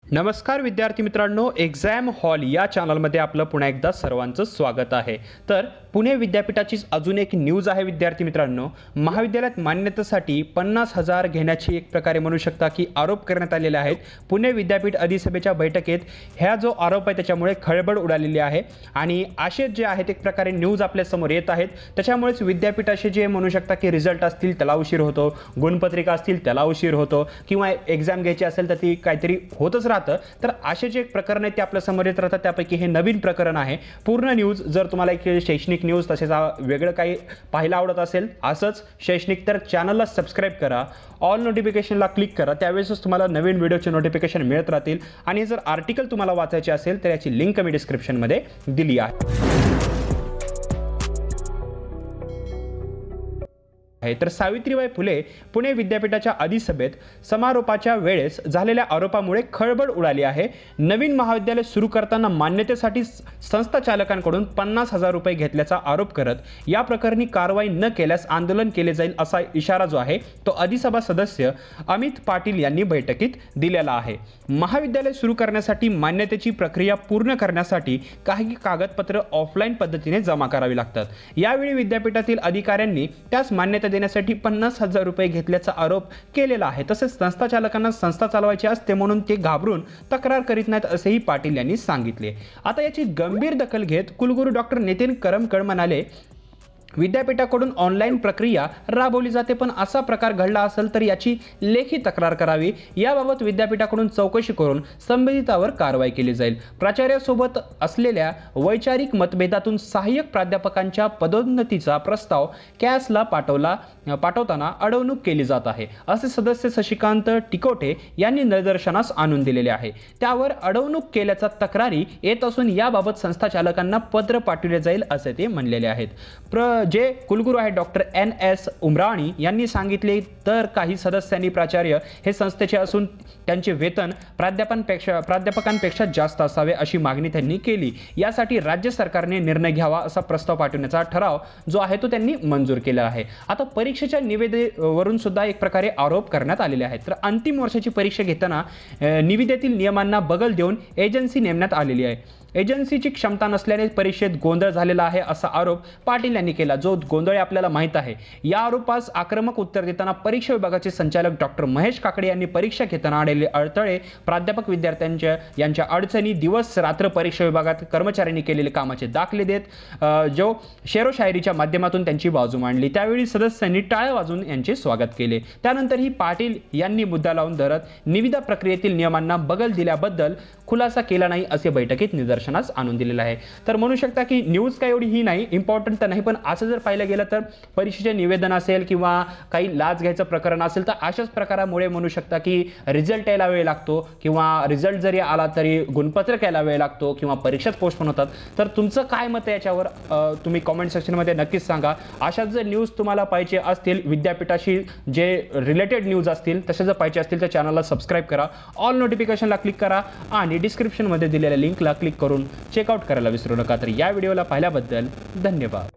नमस्कार विद्यार्थी मित्रांनो, एक्झाम हॉल या चॅनलमध्ये आपलं पुन्हा एकदा सर्वांचं स्वागत आहे। तर पुणे विद्यापीठाचीच अजून एक न्यूज आहे विद्यार्थी मित्रांनो, महाविद्यालयात मान्यतेसाठी 50,000 घेण्याची एक प्रकारे म्हणू शकता की आरोप करण्यात आलेले आहेत। पुणे विद्यापीठ अधिसभेच्या बैठकीत ह्या जो आरोप आहे त्याच्यामुळे खळबळ उडालेली आहे आणि असे जे आहेत एक प्रकारे न्यूज आपल्या समोर येत आहेत। त्याच्यामुळेच विद्यापीठाचे जे म्हणू शकता की रिझल्ट असतील त्याला उशीर होतो, गुणपत्रिका असतील त्याला उशीर होतो किंवा एक्झाम घ्यायची असेल तर ती काहीतरी होतच तर असे जे प्रकरण आहे ते आपल्या समोर येत राहतात। त्यापैकी हे नवीन प्रकरण आहे। पूर्ण न्यूज जर तुम्हाला एक शैक्षणिक न्यूज तसेच वेगळं काही पाहायला आवडत असेल असंच शैक्षणिक तर चॅनलला सबस्क्राइब करा, ऑल नोटिफिकेशनला क्लिक करा, त्यावेळेसच तुम्हाला नवीन व्हिडिओचे नोटिफिकेशन मिळत राहतील। आणि जर आर्टिकल तुम्हाला वाचायचे असेल तर याची लिंक मी डिस्क्रिप्शनमध्ये दिली आहे। तर सावित्रीबाई फुले पुणे विद्यापीठाच्या अधिसभेत समारोपाच्या वेळेस झालेल्या आरोपामुळे खळबळ उडाली आहे। नवीन महाविद्यालय सुरू करताना मान्यतेसाठी संस्था चालकांकडून 50,000 रुपये घेतल्याचा आरोप करत या प्रकरणी कारवाई न केल्यास आंदोलन केले जाईल असा इशारा जो आहे तो अधिसभा सदस्य अमित पाटील यांनी बैठकीत दिलेला आहे। महाविद्यालय सुरू करण्यासाठी मान्यतेची प्रक्रिया पूर्ण करण्यासाठी काही कागदपत्र ऑफलाईन पद्धतीने जमा करावी लागतात। यावेळी विद्यापीठातील अधिकाऱ्यांनी त्यास मान्यता देण्यासाठी 50,000 रुपये घेतल्याचा आरोप केलेला आहे। तसेच संस्था चालकांना संस्था चालवायची असते म्हणून ते घाबरून तक्रार करीत नाहीत असेही पाटील यांनी सांगितले। आता याची गंभीर दखल घेत कुलगुरू डॉक्टर नितीन करमकर म्हणाले, विद्यापीठाकडून ऑनलाईन प्रक्रिया राबवली जाते पण असा प्रकार घडला असेल तर याची लेखी तक्रार करावी। याबाबत विद्यापीठाकडून चौकशी करून संबंधितांवर कारवाई केली जाईल। प्राचार्यासोबत असलेल्या वैचारिक मतभेदातून सहाय्यक प्राध्यापकांच्या पदोन्नतीचा प्रस्ताव कॅसला पाठवताना अडवणूक केली जात आहे असे सदस्य शशिकांत टिकोटे यांनी निदर्शनास आणून दिलेले आहे। त्यावर अडवणूक केल्याचा तक्रारी येत असून याबाबत संस्था चालकांना पत्र पाठवले जाईल असे ते म्हणलेले आहेत। जे कुलगुरू आहे डॉक्टर NS उमराणी यांनी सांगितले तर काही सदस्यांनी प्राचार्य हे संस्थेचे असून त्यांचे वेतन प्राध्यापकांपेक्षा जास्त असावे अशी मागणी त्यांनी केली। यासाठी राज्य सरकारने निर्णय घ्यावा असा प्रस्ताव पाठवण्याचा ठराव जो आहे तो त्यांनी मंजूर केला आहे। आता परीक्षेच्या निविदेवरून सुद्धा एक प्रकारे आरोप करण्यात आलेले आहेत। तर अंतिम वर्षाची परीक्षा घेताना निविदेतील नियमांना बगल देऊन एजन्सी नेमण्यात आलेली आहे। एजन्सीची क्षमता नसल्याने परीक्षेत गोंधळ झालेला आहे असा आरोप पाटील यांनी केला, जो गोंधळ आपल्याला माहित आहे। या आरोपास आक्रमक उत्तर देताना परीक्षा विभागाचे संचालक डॉक्टर महेश काकडे यांनी परीक्षा घेताना आलेले अडथळे, प्राध्यापक यांच्या अडचणी, दिवस रात्र परीक्षा विभागात कर्मचाऱ्यांनी केलेले कामाचे दाखले देत जो शेरोशायरीच्या माध्यमातून त्यांची बाजू मांडली। त्यावेळी सदस्यांनी टाळ्या वाजवून यांचे स्वागत केले। त्यानंतरही पाटील यांनी मुद्दा लावून धरत निविदा प्रक्रियेतील नियमांना बगल दिल्याबद्दल खुलासा केला नाही असे बैठकीत निदर्शनास आणून दिलेले आहे। तर म्हणू शकता की न्यूज काय एवढी ही नाही, इम्पॉर्टंट तर नाही, पण असं जर पाहिलं गेलं तर परीक्षेचे निवेदन असेल किंवा काही लाच घ्यायचं प्रकरण असेल तर अशाच प्रकारामुळे म्हणू शकता की रिझल्ट यायला वेळ लागतो किंवा रिझल्ट जरी आला तरी गुणपत्रक यायला वेळ लागतो किंवा परीक्षाच पोस्टपोन होतात। तर तुमचं काय मत आहे याच्यावर तुम्ही कमेंट सेक्शनमध्ये नक्कीच सांगा। अशाच जर न्यूज तुम्हाला पाहिजे असतील, विद्यापीठाशी जे रिलेटेड न्यूज असतील तसे जर पाहिजे असतील तर चॅनलला सबस्क्राइब करा, ऑल नोटिफिकेशनला क्लिक करा आणि डिस्क्रिप्शनमध्ये दिलेल्या लिंकला क्लिक करून चेकआउट करायला विसरू नका। तर या व्हिडिओला पाहिल्याबद्दल धन्यवाद।